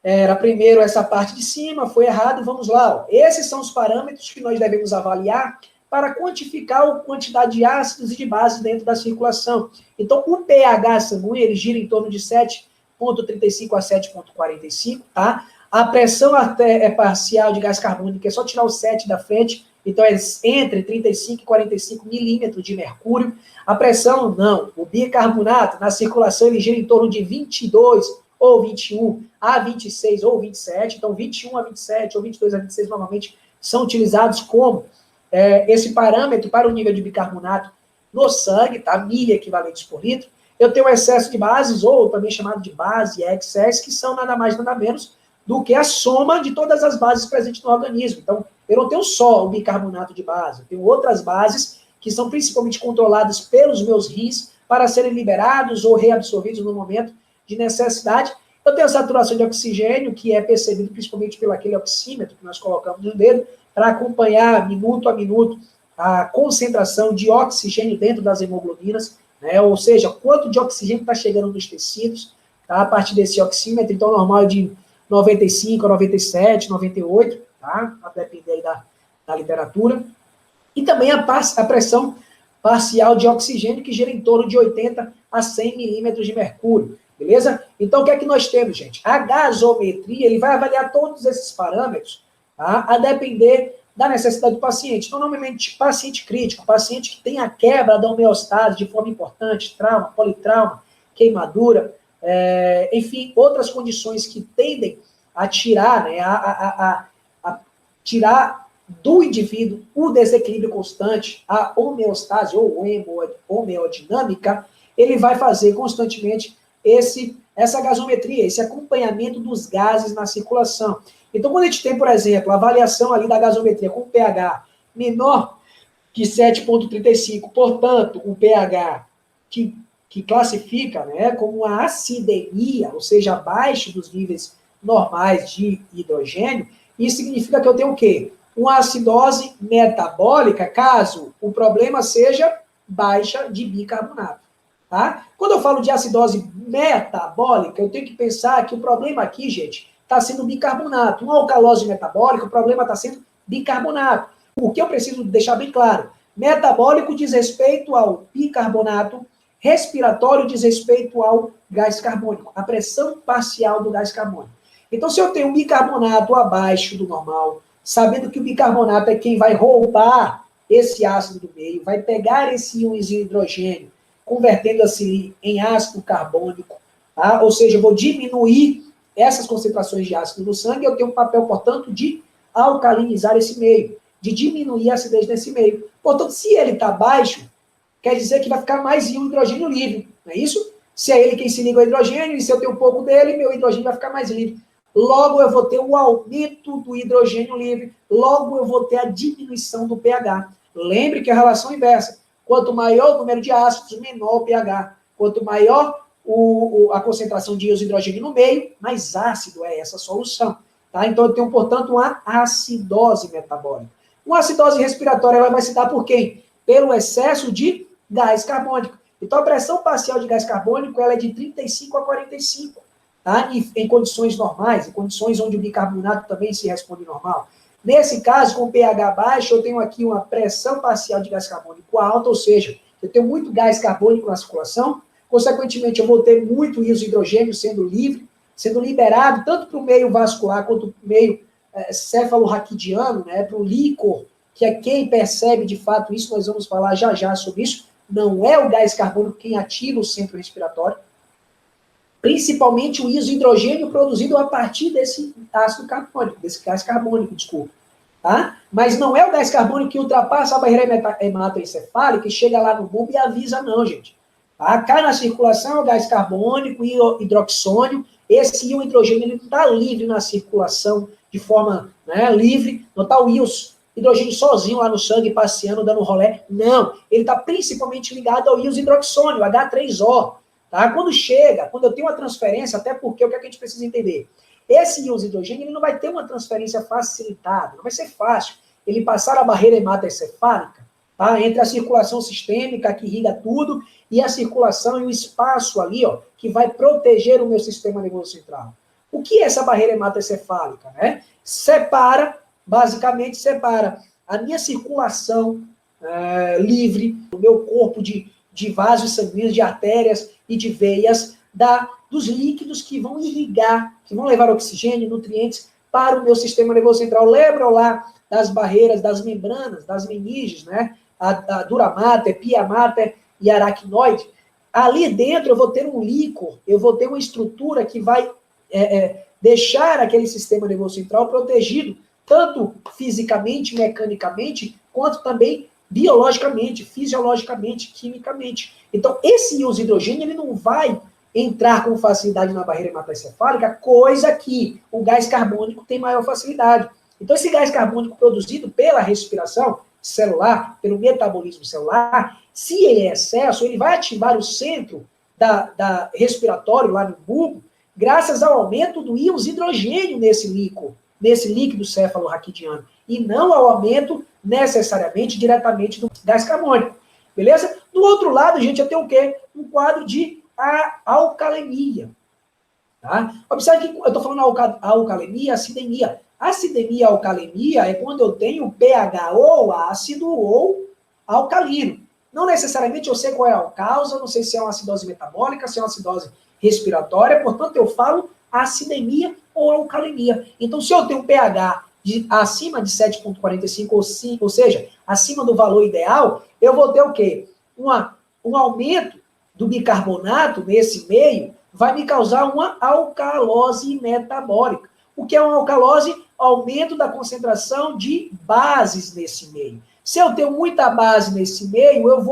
Era primeiro essa parte de cima, foi errado, vamos lá. Ó. Esses são os parâmetros que nós devemos avaliar para quantificar a quantidade de ácidos e de bases dentro da circulação. Então, o pH sanguíneo, ele gira em torno de 7,35 a 7,45, tá? A pressão parcial de gás carbônico, é só tirar o 7 da frente, então é entre 35 e 45 milímetros de mercúrio. A pressão, não. O bicarbonato, na circulação, ele gira em torno de 22 ou 21 a 26 ou 27. Então, 21 a 27 ou 22 a 26, normalmente, são utilizados como esse parâmetro para o nível de bicarbonato no sangue, tá? Milha equivalentes por litro. Eu tenho o excesso de bases, ou também chamado de base excess, que são nada mais, nada menos do que a soma de todas as bases presentes no organismo. Então, eu não tenho só o bicarbonato de base, eu tenho outras bases que são principalmente controladas pelos meus rins para serem liberados ou reabsorvidos no momento de necessidade. Eu tenho a saturação de oxigênio, que é percebido principalmente pelo aquele oxímetro que nós colocamos no dedo, para acompanhar minuto a minuto a concentração de oxigênio dentro das hemoglobinas, né? Ou seja, quanto de oxigênio está chegando nos tecidos, tá? A partir desse oxímetro, então, normal é de 95 a 97, 98, tá? A depender aí da literatura. E também a pressão parcial de oxigênio, que gira em torno de 80 a 100 milímetros de mercúrio, beleza? Então, o que é que nós temos, gente? A gasometria, ele vai avaliar todos esses parâmetros, tá? A depender da necessidade do paciente. Então, normalmente, paciente crítico, paciente que tem a quebra da homeostase de forma importante, trauma, politrauma, queimadura, enfim, outras condições que tendem a tirar, né, a tirar do indivíduo o desequilíbrio constante, a homeostase ou homeodinâmica, ele vai fazer constantemente essa gasometria, esse acompanhamento dos gases na circulação. Então, quando a gente tem, por exemplo, a avaliação ali da gasometria com pH menor que 7,35, portanto, um pH que classifica, né, como uma acidemia, ou seja, abaixo dos níveis normais de hidrogênio, isso significa que eu tenho o quê? Uma acidose metabólica, caso o problema seja baixa de bicarbonato. Tá? Quando eu falo de acidose metabólica, eu tenho que pensar que o problema aqui, gente, está sendo bicarbonato. Uma alcalose metabólica, o problema está sendo bicarbonato. O que eu preciso deixar bem claro? Metabólico diz respeito ao bicarbonato, respiratório diz respeito ao gás carbônico, a pressão parcial do gás carbônico. Então, se eu tenho um bicarbonato abaixo do normal, sabendo que o bicarbonato é quem vai roubar esse ácido do meio, vai pegar esse íonzinho de hidrogênio, convertendo-se em ácido carbônico, tá? Ou seja, eu vou diminuir essas concentrações de ácido no sangue, eu tenho um papel, portanto, de alcalinizar esse meio, de diminuir a acidez nesse meio. Portanto, se ele está baixo, quer dizer que vai ficar mais íon hidrogênio livre, não é isso? Se é ele quem se liga ao hidrogênio, e se eu tenho um pouco dele, meu hidrogênio vai ficar mais livre. Logo, eu vou ter o aumento do hidrogênio livre, logo eu vou ter a diminuição do pH. Lembre que é a relação inversa. Quanto maior o número de ácidos, menor o pH. Quanto maior a concentração de íons de hidrogênio no meio, mais ácido é essa solução. Tá? Então, eu tenho, portanto, uma acidose metabólica. Uma acidose respiratória, ela vai se dar por quem? Pelo excesso de gás carbônico. Então, a pressão parcial de gás carbônico, ela é de 35 a 45, tá? Em condições normais, em condições onde o bicarbonato também se responde normal. Nesse caso, com pH baixo, eu tenho aqui uma pressão parcial de gás carbônico alta, ou seja, eu tenho muito gás carbônico na circulação, consequentemente, eu vou ter muito íons de hidrogênio sendo livre, sendo liberado, tanto para o meio vascular quanto para o meio cefalorraquidiano, né, para o líquor, que é quem percebe de fato isso, nós vamos falar já já sobre isso, não é o gás carbônico quem ativa o centro respiratório, principalmente o íon de hidrogênio produzido a partir desse ácido carbônico, desse gás carbônico, desculpa. Tá? Mas não é o gás carbônico que ultrapassa a barreira hematoencefálica e chega lá no bulbo e avisa, não, gente. Tá? Cai na circulação o gás carbônico e o hidroxônio, esse íon hidrogênio ele não está livre na circulação de forma, né, livre, não está o íon hidrogênio sozinho lá no sangue, passeando, dando rolé. Não, ele está principalmente ligado ao íon hidroxônio, H3O. Tá? Quando eu tenho uma transferência, até porque o que a gente precisa entender? Esse íon hidrogênio ele não vai ter uma transferência facilitada, não vai ser fácil. Ele passar a barreira hematoencefálica, tá? Entre a circulação sistêmica, que irriga tudo, e a circulação e o espaço ali, ó, que vai proteger o meu sistema nervoso central. O que é essa barreira hematoencefálica? Né? Basicamente separa a minha circulação livre, do meu corpo de vasos sanguíneos, de artérias e de veias, dos líquidos que vão irrigar, que vão levar oxigênio, nutrientes para o meu sistema nervoso central. Lembram lá das barreiras, das membranas, das meninges, né? A dura mater, pia mater e aracnoide. Ali dentro eu vou ter um líquor, eu vou ter uma estrutura que vai deixar aquele sistema nervoso central protegido, tanto fisicamente, mecanicamente, quanto também biologicamente, fisiologicamente, quimicamente. Então, esse íon hidrogênio, ele não vai entrar com facilidade na barreira hematoencefálica, coisa que o gás carbônico tem maior facilidade. Então, esse gás carbônico produzido pela respiração celular, pelo metabolismo celular, se ele é excesso, ele vai ativar o centro da respiratório lá no bulbo, graças ao aumento do íon hidrogênio nesse líquido cefalorraquidiano, e não ao aumento necessariamente, diretamente do gás carbônico. Beleza? Do outro lado, a gente já tem o quê? Um quadro de alcalemia. Tá? Observe que eu estou falando alcalemia, acidemia. Acidemia e alcalemia é quando eu tenho pH ou ácido ou alcalino. Não necessariamente eu sei qual é a causa, não sei se é uma acidose metabólica, se é uma acidose respiratória, portanto eu falo acidemia ou alcalemia. Então, se eu tenho um pH acima de 7,45, ou seja, acima do valor ideal, eu vou ter o quê? Um aumento do bicarbonato nesse meio vai me causar uma alcalose metabólica. O que é uma alcalose? Aumento da concentração de bases nesse meio. Se eu tenho muita base nesse meio, eu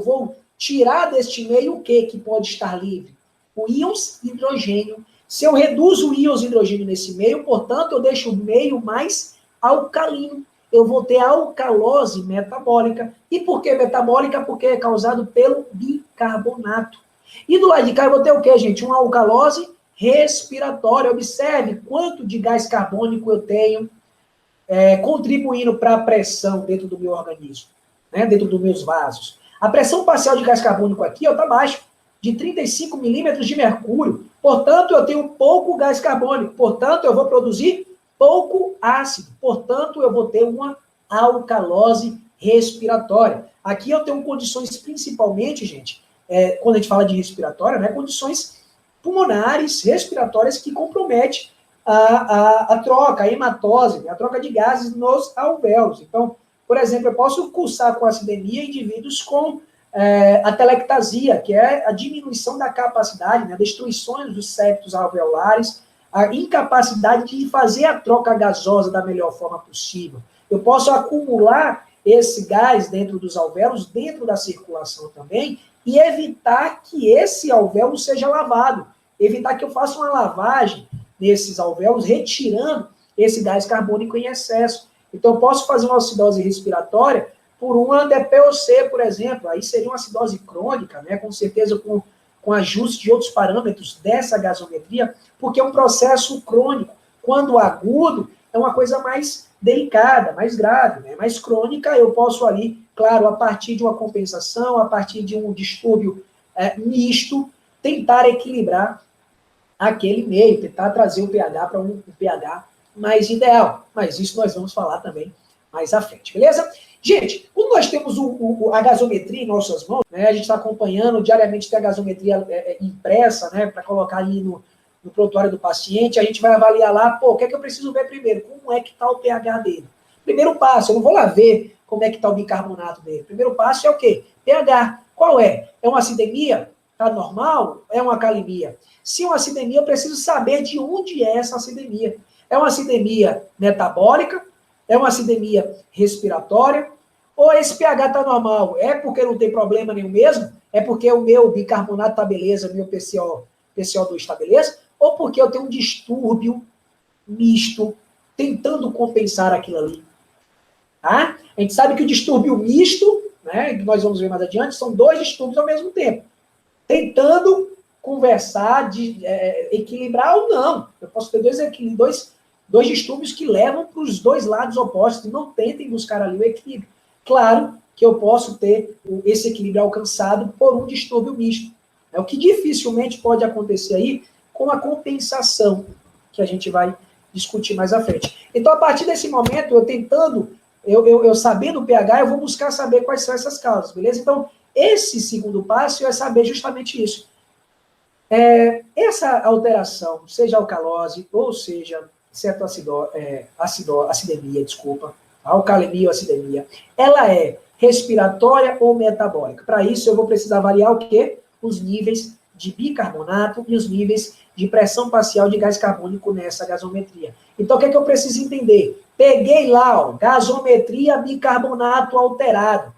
vou tirar deste meio o que pode estar livre? O íon hidrogênio. Se eu reduzo o íon hidrogênio nesse meio, portanto, eu deixo o meio mais alcalino. Eu vou ter alcalose metabólica. E por que metabólica? Porque é causado pelo bicarbonato. E do lado de cá eu vou ter o quê, gente? Uma alcalose respiratória. Observe quanto de gás carbônico eu tenho contribuindo para a pressão dentro do meu organismo, né? Dentro dos meus vasos. A pressão parcial de gás carbônico aqui está baixa, de 35 milímetros de mercúrio. Portanto, eu tenho pouco gás carbônico. Portanto, eu vou produzir pouco ácido. Portanto, eu vou ter uma alcalose respiratória. Aqui eu tenho condições, principalmente, gente, quando a gente fala de respiratória, né, condições pulmonares, respiratórias, que comprometem a troca, a hematose, a troca de gases nos alvéolos. Então, por exemplo, eu posso cursar com acidemia indivíduos com atelectasia, que é a diminuição da capacidade, né, destruições dos septos alveolares, a incapacidade de fazer a troca gasosa da melhor forma possível. Eu posso acumular esse gás dentro dos alvéolos, dentro da circulação também, e evitar que esse alvéolo seja lavado, evitar que eu faça uma lavagem nesses alvéolos, retirando esse gás carbônico em excesso. Então, eu posso fazer uma acidose respiratória por uma DPOC, por exemplo, aí seria uma acidose crônica, né, com certeza com ajuste de outros parâmetros dessa gasometria, porque é um processo crônico. Quando agudo, é uma coisa mais delicada, mais grave, né, mais crônica, eu posso ali, claro, a partir de uma compensação, a partir de um distúrbio misto, tentar equilibrar aquele meio, tentar trazer o pH para um pH mais ideal. Mas isso nós vamos falar também mais à frente, beleza? Gente, quando nós temos a gasometria em nossas mãos, né, a gente está acompanhando diariamente, tem a gasometria impressa, né, para colocar ali no prontuário do paciente, a gente vai avaliar lá, o que é que eu preciso ver primeiro? Como é que está o pH dele? Primeiro passo, eu não vou lá ver como é que está o bicarbonato dele. Primeiro passo é o quê? pH. Qual é? É uma acidemia? Está normal? É uma acalemia? Se é uma acidemia, eu preciso saber de onde é essa acidemia. É uma acidemia metabólica? É uma acidemia respiratória? Ou esse pH está normal? É porque não tem problema nenhum mesmo? É porque o meu bicarbonato está beleza, o meu PCO2 está beleza? Ou porque eu tenho um distúrbio misto tentando compensar aquilo ali? Tá? A gente sabe que o distúrbio misto, né, que nós vamos ver mais adiante, são dois distúrbios ao mesmo tempo. Tentando conversar, equilibrar ou não. Eu posso ter dois distúrbios que levam para os dois lados opostos, e não tentem buscar ali o equilíbrio. Claro que eu posso ter esse equilíbrio alcançado por um distúrbio misto. É o que dificilmente pode acontecer aí com a compensação, que a gente vai discutir mais à frente. Então, a partir desse momento, eu sabendo o pH, eu vou buscar saber quais são essas causas, beleza? Então, esse segundo passo é saber justamente isso. Essa alteração, seja alcalose, ou seja, acidemia, alcalemia ou acidemia, ela é respiratória ou metabólica? Para isso, eu vou precisar avaliar o quê? Os níveis de bicarbonato e os níveis de pressão parcial de gás carbônico nessa gasometria. Então, o que é que eu preciso entender? Peguei lá, ó, gasometria, bicarbonato alterado,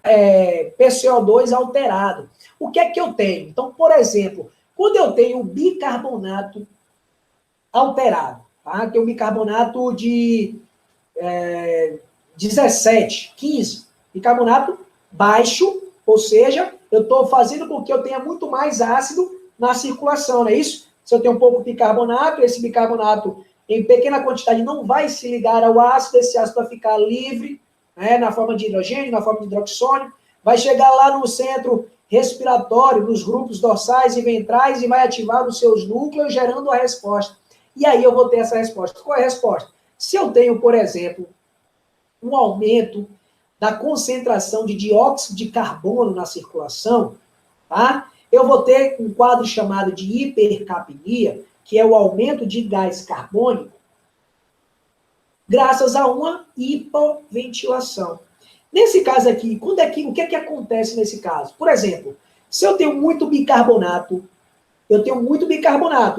PCO2 alterado. O que é que eu tenho? Então, por exemplo, quando eu tenho bicarbonato alterado, tá? Tem um bicarbonato de 17, 15, bicarbonato baixo, ou seja, eu estou fazendo com que eu tenha muito mais ácido na circulação, não é isso? Se eu tenho um pouco de bicarbonato, esse bicarbonato em pequena quantidade não vai se ligar ao ácido, esse ácido vai ficar livre, né, na forma de hidrogênio, na forma de hidroxônio, vai chegar lá no centro respiratório, nos grupos dorsais e ventrais e vai ativar os seus núcleos, gerando a resposta. E aí eu vou ter essa resposta. Qual é a resposta? Se eu tenho, por exemplo, um aumento da concentração de dióxido de carbono na circulação, tá? Eu vou ter um quadro chamado de hipercapnia, que é o aumento de gás carbônico, graças a uma hipoventilação. Nesse caso aqui, o que é que acontece nesse caso? Por exemplo, se eu tenho muito bicarbonato,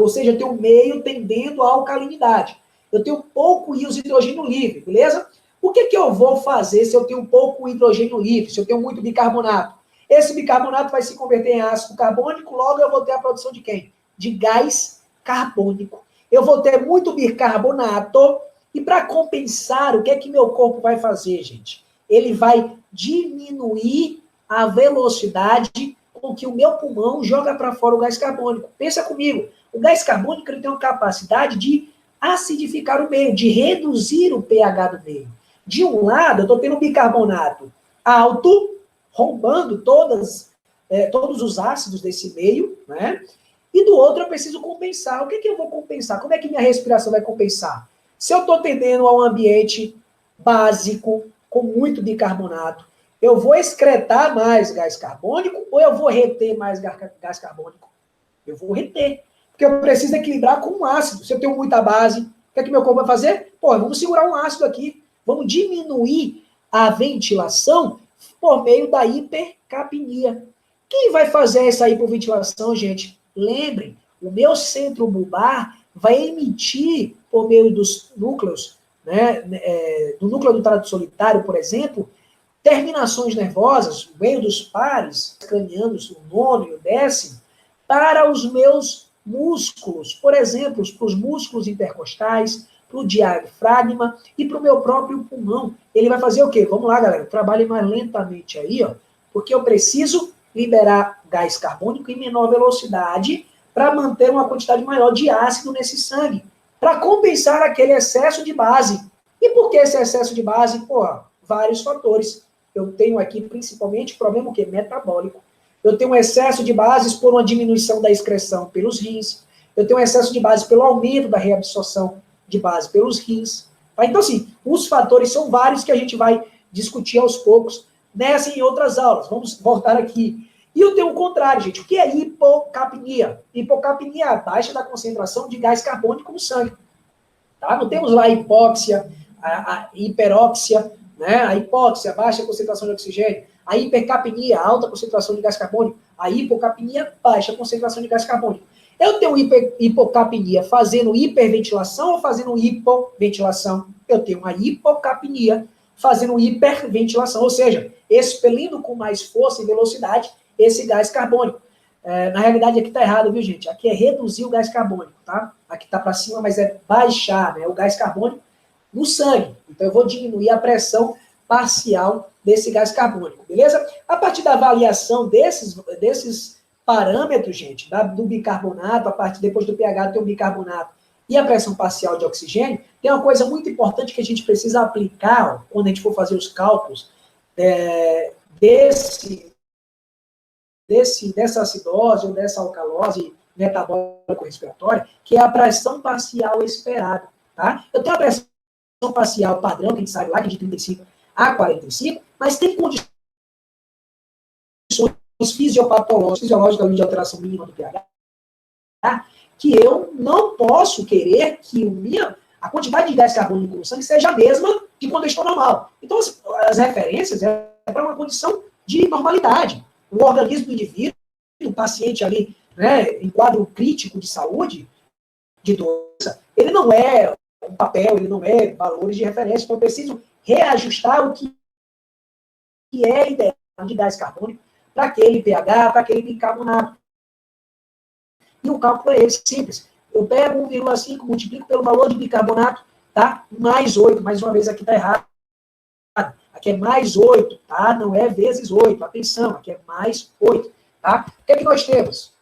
ou seja, eu tenho meio tendendo à alcalinidade. Eu tenho pouco íons de hidrogênio livre, beleza? O que eu vou fazer se eu tenho pouco hidrogênio livre, se eu tenho muito bicarbonato? Esse bicarbonato vai se converter em ácido carbônico, logo eu vou ter a produção de quem? De gás carbônico. Eu vou ter muito bicarbonato, e para compensar, o que é que meu corpo vai fazer, gente? Ele vai diminuir a velocidade com que o meu pulmão joga para fora o gás carbônico. Pensa comigo, o gás carbônico ele tem uma capacidade de acidificar o meio, de reduzir o pH do meio. De um lado, eu estou tendo bicarbonato alto, roubando todos os ácidos desse meio, né? E do outro, eu preciso compensar. O que eu vou compensar? Como é que minha respiração vai compensar? Se eu estou tendendo a um ambiente básico, com muito bicarbonato, eu vou excretar mais gás carbônico ou eu vou reter mais gás carbônico? Eu vou reter. Porque eu preciso equilibrar com um ácido. Se eu tenho muita base, o que é que meu corpo vai fazer? Vamos segurar um ácido aqui. Vamos diminuir a ventilação por meio da hipercapnia. Quem vai fazer essa hipoventilação, gente? Lembrem, o meu centro bulbar vai emitir por meio dos núcleos, né, do núcleo do trato solitário, por exemplo, terminações nervosas, o meio dos pares cranianos, o nono e o décimo, para os meus músculos, por exemplo, para os músculos intercostais, para o diafragma e para o meu próprio pulmão. Ele vai fazer o quê? Vamos lá, galera, trabalhe mais lentamente aí, ó, porque eu preciso liberar gás carbônico em menor velocidade para manter uma quantidade maior de ácido nesse sangue, para compensar aquele excesso de base. E por que esse excesso de base? Vários fatores. Eu tenho aqui, principalmente, problema o quê? Metabólico. Eu tenho um excesso de bases por uma diminuição da excreção pelos rins. Eu tenho um excesso de base pelo aumento da reabsorção de base pelos rins. Tá? Então, assim, os fatores são vários que a gente vai discutir aos poucos nessa e em outras aulas. Vamos voltar aqui. E eu tenho o contrário, gente. O que é hipocapnia? Hipocapnia é a baixa da concentração de gás carbônico no sangue. Tá? Não temos lá a hipóxia, a hiperóxia, né? A hipóxia, baixa concentração de oxigênio. A hipercapnia, alta concentração de gás carbônico. A hipocapnia, baixa concentração de gás carbônico. Eu tenho hipocapnia fazendo hiperventilação ou fazendo hipoventilação? Eu tenho uma hipocapnia fazendo hiperventilação, ou seja, expelindo com mais força e velocidade esse gás carbônico. Na realidade, aqui está errado, viu, gente? Aqui é reduzir o gás carbônico, tá? Aqui está para cima, mas é baixar, né, o gás carbônico no sangue. Então, eu vou diminuir a pressão parcial desse gás carbônico, beleza? A partir da avaliação desses parâmetros, gente, do bicarbonato, depois do pH tem o bicarbonato e a pressão parcial de oxigênio, tem uma coisa muito importante que a gente precisa aplicar, ó, quando a gente for fazer os cálculos dessa acidose ou dessa alcalose metabólico-respiratória, que é a pressão parcial esperada. Tá? Eu tenho a pressão parcial padrão, que a gente sabe lá, que é de 35 a 45, mas tem condições fisiológicas de alteração mínima do pH, que eu não posso querer que a quantidade de gás carbônico no sangue seja a mesma de quando eu estou normal. Então, as referências é para uma condição de normalidade. O organismo do indivíduo, o paciente ali, né, em quadro crítico de saúde, de doença, ele não é um papel, ele não é valores de referência, então eu preciso reajustar o que é ideal de gás carbônico para aquele pH, para aquele bicarbonato. E o cálculo é esse, simples. Eu pego 1,5, multiplico pelo valor de bicarbonato, tá? Mais 8, mais uma vez aqui está errado. Aqui é mais 8, tá? Não é vezes 8, atenção, aqui é mais 8, tá? O que é que nós temos?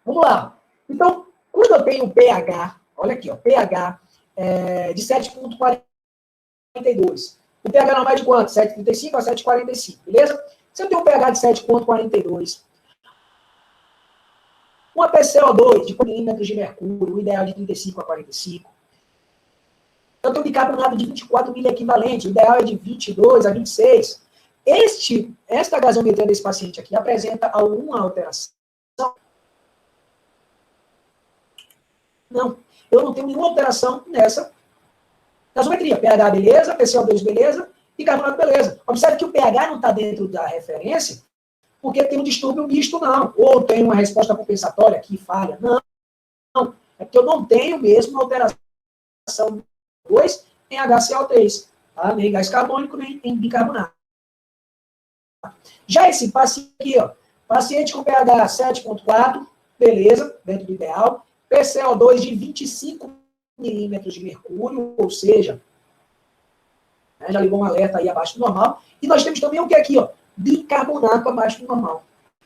Vamos lá. Então, quando eu tenho pH, olha aqui, ó, pH de 7,42. O pH normal é de quanto? 7,35 a 7,45, beleza? Se eu tenho um pH de 7,42, uma PCO2 de milímetros de mercúrio, o ideal de 35 a 45, eu tenho bicarbonato de 24 miliequivalente, o ideal é de 22 a 26. Esta gasometria desse paciente aqui apresenta alguma alteração? Não, eu não tenho nenhuma alteração nessa gasometria. pH beleza, PCO2 beleza, bicarbonato beleza. Observe que o pH não está dentro da referência porque tem um distúrbio misto, não. Ou tem uma resposta compensatória que falha. Não. É porque eu não tenho mesmo alteração 2 em HCl3, tá? Nem gás carbônico, nem em bicarbonato. Já esse paciente aqui, ó, paciente com pH 7,4, beleza, dentro do ideal, PCO2 de 25 milímetros de mercúrio, ou seja, né, já ligou um alerta aí abaixo do normal, e nós temos também o que aqui, ó, bicarbonato abaixo do normal.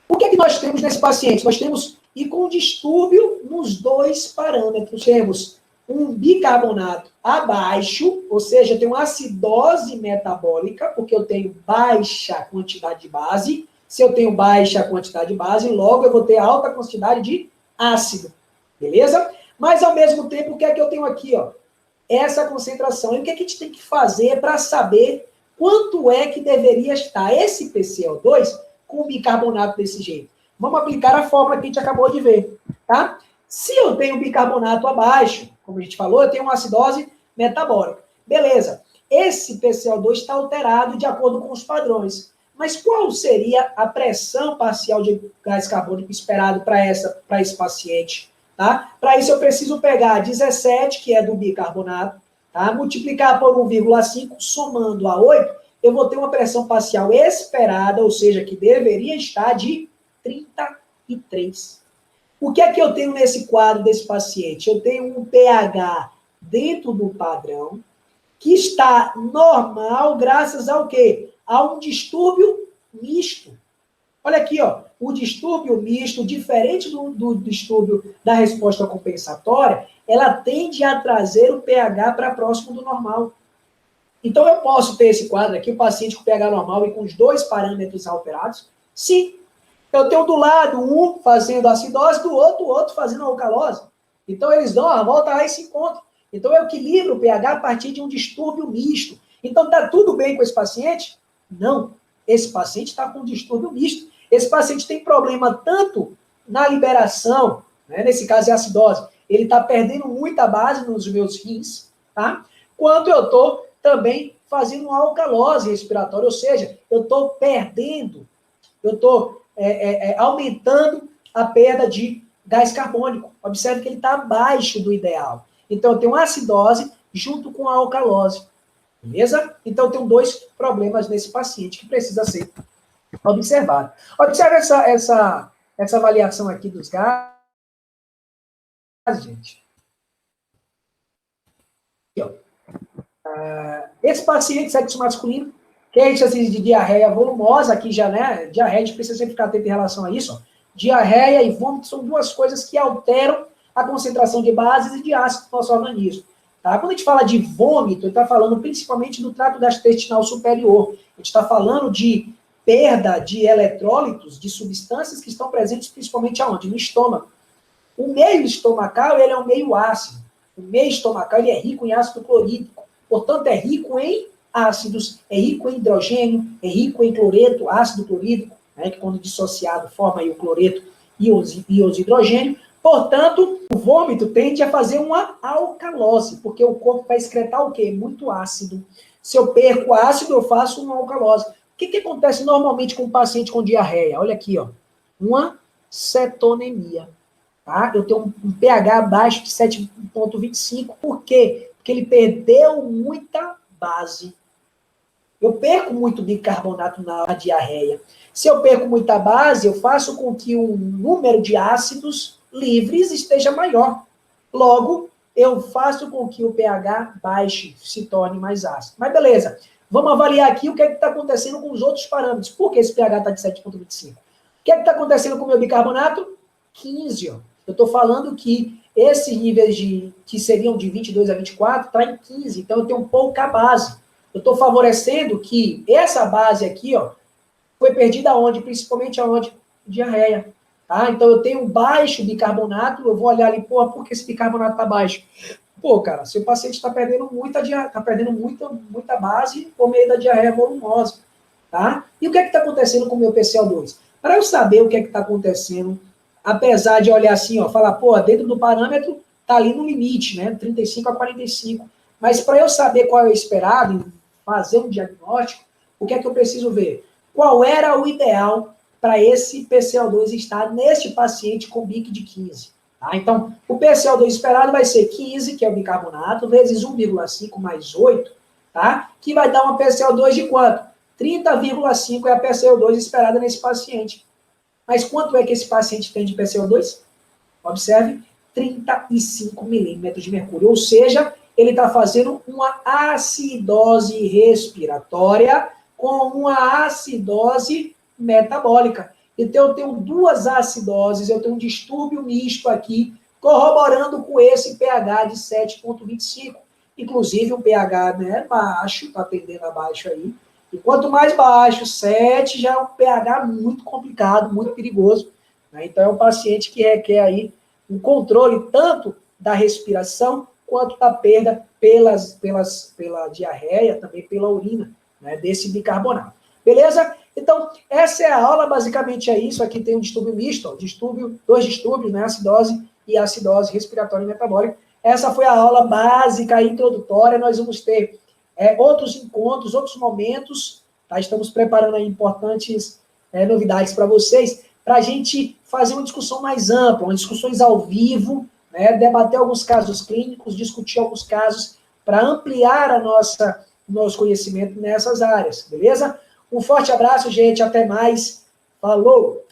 O que é que nós temos nesse paciente? Nós temos, e com distúrbio nos dois parâmetros, temos um bicarbonato abaixo, ou seja, eu tenho acidose metabólica, porque eu tenho baixa quantidade de base. Se eu tenho baixa quantidade de base, logo eu vou ter alta quantidade de ácido. Beleza? Mas, ao mesmo tempo, o que é que eu tenho aqui? Ó? Essa concentração. E o que é que a gente tem que fazer para saber quanto é que deveria estar esse PCO2 com bicarbonato desse jeito? Vamos aplicar a fórmula que a gente acabou de ver. Tá? Se eu tenho bicarbonato abaixo, como a gente falou, eu tenho uma acidose metabólica. Beleza. Esse PCO2 está alterado de acordo com os padrões. Mas qual seria a pressão parcial de gás carbônico esperado para esse paciente? Tá? Para isso eu preciso pegar 17, que é do bicarbonato, tá? Multiplicar por 1,5, somando a 8, eu vou ter uma pressão parcial esperada, ou seja, que deveria estar de 33. O que é que eu tenho nesse quadro desse paciente? Eu tenho um pH dentro do padrão, que está normal graças ao quê? A um distúrbio misto. Olha aqui, ó, o distúrbio misto, diferente do distúrbio da resposta compensatória, ela tende a trazer o pH para próximo do normal. Então, eu posso ter esse quadro aqui, o paciente com pH normal e com os dois parâmetros alterados? Sim. Eu tenho do lado um fazendo acidose, do outro fazendo alcalose. Então, eles dão a volta lá e se encontram. Então, eu equilibro o pH a partir de um distúrbio misto. Então, está tudo bem com esse paciente? Não. Esse paciente está com um distúrbio misto. Esse paciente tem problema tanto na liberação, né, nesse caso é acidose, ele está perdendo muita base nos meus rins, tá? Quanto eu estou também fazendo uma alcalose respiratória, ou seja, eu estou perdendo, eu estou aumentando a perda de gás carbônico. Observe que ele está abaixo do ideal. Então, eu tenho uma acidose junto com a alcalose. Beleza? Então, eu tenho dois problemas nesse paciente que precisa ser observado. Observe essa avaliação aqui dos gases, gente. Aqui, ó. Esse paciente, sexo masculino, queixa-se de diarreia volumosa, aqui já, né? Diarreia, a gente precisa sempre ficar atento em relação a isso. Ó. Diarreia e vômito são duas coisas que alteram a concentração de bases e de ácido no nosso organismo. Tá? Quando a gente fala de vômito, a gente está falando principalmente do trato gastrointestinal superior. A gente está falando de perda de eletrólitos, de substâncias que estão presentes principalmente aonde? No estômago. O meio estomacal, ele é um meio ácido. O meio estomacal, ele é rico em ácido clorídrico. Portanto, é rico em ácidos, é rico em hidrogênio, é rico em cloreto, ácido clorídrico, né, que quando dissociado forma aí o cloreto e os hidrogênio. Portanto, o vômito tende a fazer uma alcalose, porque o corpo vai excretar o quê? Muito ácido. Se eu perco ácido, eu faço uma alcalose. O que acontece normalmente com um paciente com diarreia? Olha aqui, ó, uma cetonemia. Tá? Eu tenho um pH abaixo de 7,25. Por quê? Porque ele perdeu muita base. Eu perco muito bicarbonato na diarreia. Se eu perco muita base, eu faço com que o número de ácidos livres esteja maior. Logo, eu faço com que o pH baixe, se torne mais ácido. Mas beleza, vamos avaliar aqui o que está acontecendo com os outros parâmetros. Por que esse pH está de 7,25? O que está acontecendo com o meu bicarbonato? 15, ó. Eu estou falando que esses níveis que seriam de 22 a 24 está em 15, então eu tenho pouca base. Eu estou favorecendo que essa base aqui, ó, foi perdida aonde? Principalmente aonde? Diarreia. Tá? Então eu tenho baixo bicarbonato, eu vou olhar ali, pô, por que esse bicarbonato está baixo? Pô, cara, seu paciente está perdendo muita base por meio da diarreia volumosa. Tá? E o que é que está acontecendo com o meu PCO2? Para eu saber o que é que está acontecendo, apesar de olhar assim, ó, falar, pô, dentro do parâmetro tá ali no limite, né, 35 a 45. Mas para eu saber qual é o esperado, fazer um diagnóstico, o que é que eu preciso ver? Qual era o ideal para esse PCO2 estar neste paciente com BIC de 15? Tá? Então, o PCO2 esperado vai ser 15, que é o bicarbonato, vezes 1,5 mais 8, tá? Que vai dar uma PCO2 de quanto? 30,5 é a PCO2 esperada nesse paciente. Mas quanto é que esse paciente tem de PCO2? Observe, 35 milímetros de mercúrio. Ou seja, ele está fazendo uma acidose respiratória com uma acidose metabólica. Então, eu tenho duas acidoses, eu tenho um distúrbio misto aqui, corroborando com esse pH de 7,25. Inclusive, um pH, né, baixo, está tendendo a baixo aí. E quanto mais baixo, 7, já é um pH muito complicado, muito perigoso. Né? Então, é um paciente que requer aí um controle tanto da respiração quanto da perda pela diarreia, também pela urina, né, desse bicarbonato. Beleza? Então, essa é a aula, basicamente é isso. Aqui tem um distúrbio misto, ó, dois distúrbios, né, acidose e acidose respiratória e metabólica. Essa foi a aula básica, introdutória. Nós vamos ter outros encontros, outros momentos, tá? Estamos preparando aí importantes novidades para vocês, para a gente fazer uma discussão mais ampla, umas discussões ao vivo, né? Debater alguns casos clínicos, discutir alguns casos para ampliar nosso conhecimento nessas áreas, beleza? Um forte abraço, gente, até mais, falou!